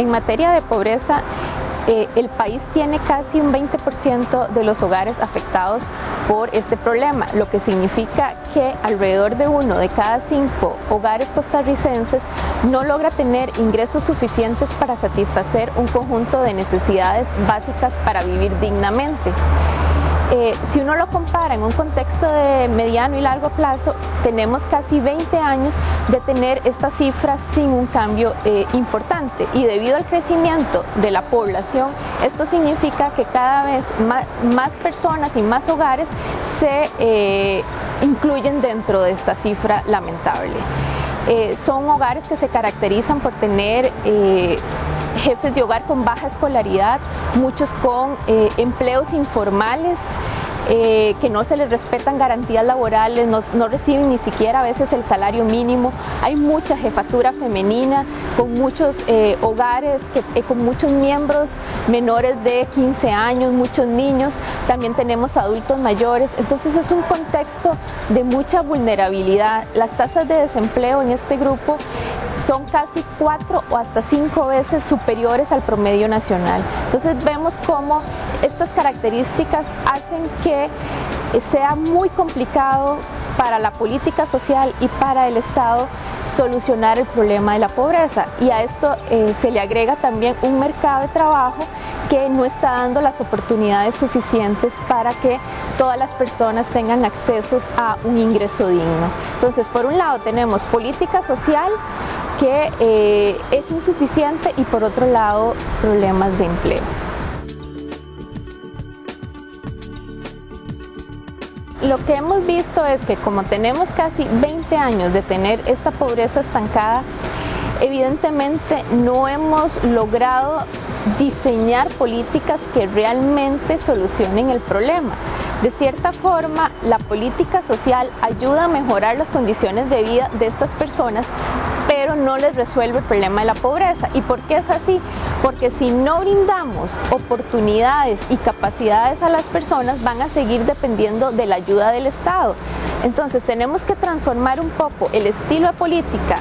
En materia de pobreza, el país tiene casi un 20% de los hogares afectados por este problema, lo que significa que alrededor de 1 de cada 5 hogares costarricenses no logra tener ingresos suficientes para satisfacer un conjunto de necesidades básicas para vivir dignamente. Si uno lo compara en un contexto de mediano y largo plazo, tenemos casi 20 años de tener esta cifra sin un cambio importante, y debido al crecimiento de la población, esto significa que cada vez más personas y más hogares se incluyen dentro de esta cifra lamentable. Son hogares que se caracterizan por tener jefes de hogar con baja escolaridad, muchos con empleos informales, que no se les respetan garantías laborales, no reciben ni siquiera a veces el salario mínimo. Hay mucha jefatura femenina, con muchos hogares, con muchos miembros menores de 15 años, muchos niños, también tenemos adultos mayores. Entonces es un contexto de mucha vulnerabilidad. Las tasas de desempleo en este grupo son casi 4 o hasta 5 veces superiores al promedio nacional. Entonces vemos cómo estas características hacen que sea muy complicado para la política social y para el Estado solucionar el problema de la pobreza, y a esto se le agrega también un mercado de trabajo que no está dando las oportunidades suficientes para que todas las personas tengan acceso a un ingreso digno. Entonces, por un lado tenemos política social que es insuficiente, y por otro lado problemas de empleo. Lo que hemos visto es que como tenemos casi 20 años de tener esta pobreza estancada, evidentemente no hemos logrado diseñar políticas que realmente solucionen el problema. De cierta forma, la política social ayuda a mejorar las condiciones de vida de estas personas, pero no les resuelve el problema de la pobreza. ¿Y por qué es así? Porque si no brindamos oportunidades y capacidades a las personas, van a seguir dependiendo de la ayuda del Estado. Entonces tenemos que transformar un poco el estilo de política,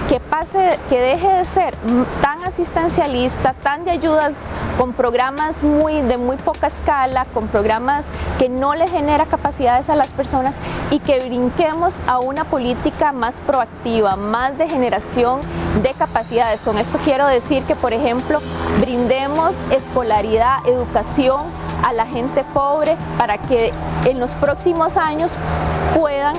que deje de ser tan asistencialista, tan de ayudas con programas de muy poca escala, con programas que no le genera capacidades a las personas, y que brinquemos a una política más proactiva, más de generación de capacidades. Con esto quiero decir que, por ejemplo, brindemos escolaridad, educación a la gente pobre para que en los próximos años puedan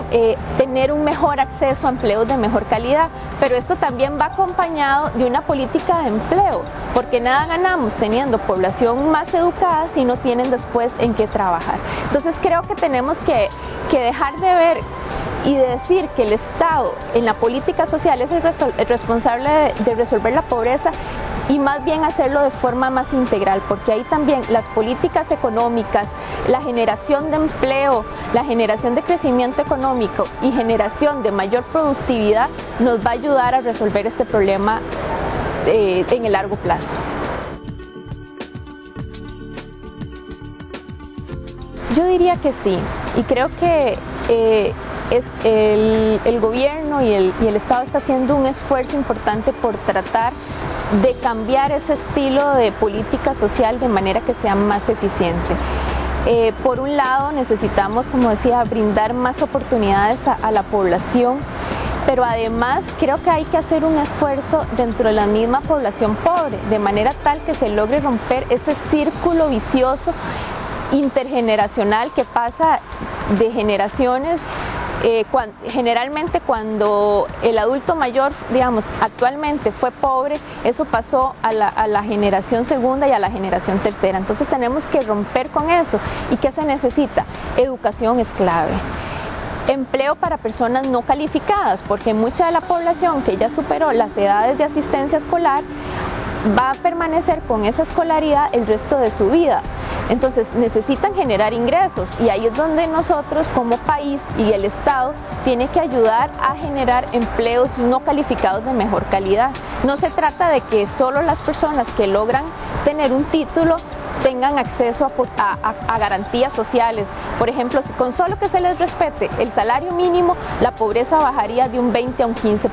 tener un mejor acceso a empleos de mejor calidad. Pero esto también va acompañado de una política de empleo, porque nada ganamos teniendo población más educada si no tienen después en qué trabajar. Entonces creo que tenemos que dejar de ver y de decir que el Estado en la política social es el responsable de resolver la pobreza, y más bien hacerlo de forma más integral, porque ahí también las políticas económicas, la generación de empleo, la generación de crecimiento económico y generación de mayor productividad nos va a ayudar a resolver este problema en el largo plazo. Yo diría que sí, y creo que el gobierno y el Estado está haciendo un esfuerzo importante por tratar de cambiar ese estilo de política social de manera que sea más eficiente. Por un lado necesitamos, como decía, brindar más oportunidades a la población, pero además creo que hay que hacer un esfuerzo dentro de la misma población pobre, de manera tal que se logre romper ese círculo vicioso intergeneracional que pasa de generaciones. Generalmente cuando el adulto mayor, digamos, actualmente fue pobre, eso pasó a la generación segunda y a la generación tercera. Entonces tenemos que romper con eso. ¿Y qué se necesita? Educación es clave. Empleo para personas no calificadas, porque mucha de la población que ya superó las edades de asistencia escolar va a permanecer con esa escolaridad el resto de su vida. Entonces necesitan generar ingresos, y ahí es donde nosotros como país y el Estado tiene que ayudar a generar empleos no calificados de mejor calidad. No se trata de que solo las personas que logran tener un título tengan acceso a garantías sociales, Por ejemplo, con solo que se les respete el salario mínimo, la pobreza bajaría de un 20 a un 15%.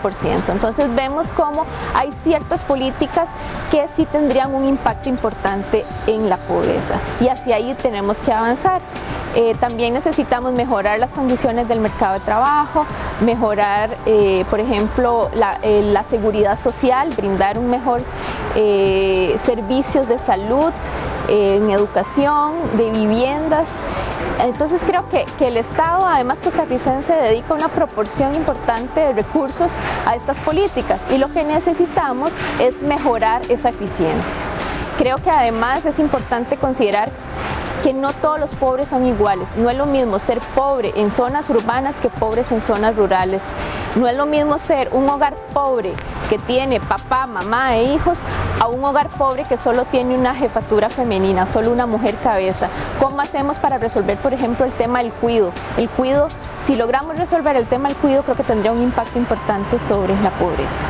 Entonces vemos cómo hay ciertas políticas que sí tendrían un impacto importante en la pobreza, y hacia ahí tenemos que avanzar. También necesitamos mejorar las condiciones del mercado de trabajo, mejorar, por ejemplo, la seguridad social, brindar un mejor servicios de salud, en educación, de viviendas. Entonces creo que el Estado, además costarricense, dedica una proporción importante de recursos a estas políticas, y lo que necesitamos es mejorar esa eficiencia. Creo que además es importante considerar que no todos los pobres son iguales. No es lo mismo ser pobre en zonas urbanas que pobres en zonas rurales. No es lo mismo ser un hogar pobre que tiene papá, mamá e hijos, a un hogar pobre que solo tiene una jefatura femenina, solo una mujer cabeza. ¿Cómo hacemos para resolver, por ejemplo, el tema del cuido? El cuido, si logramos resolver el tema del cuido, creo que tendría un impacto importante sobre la pobreza.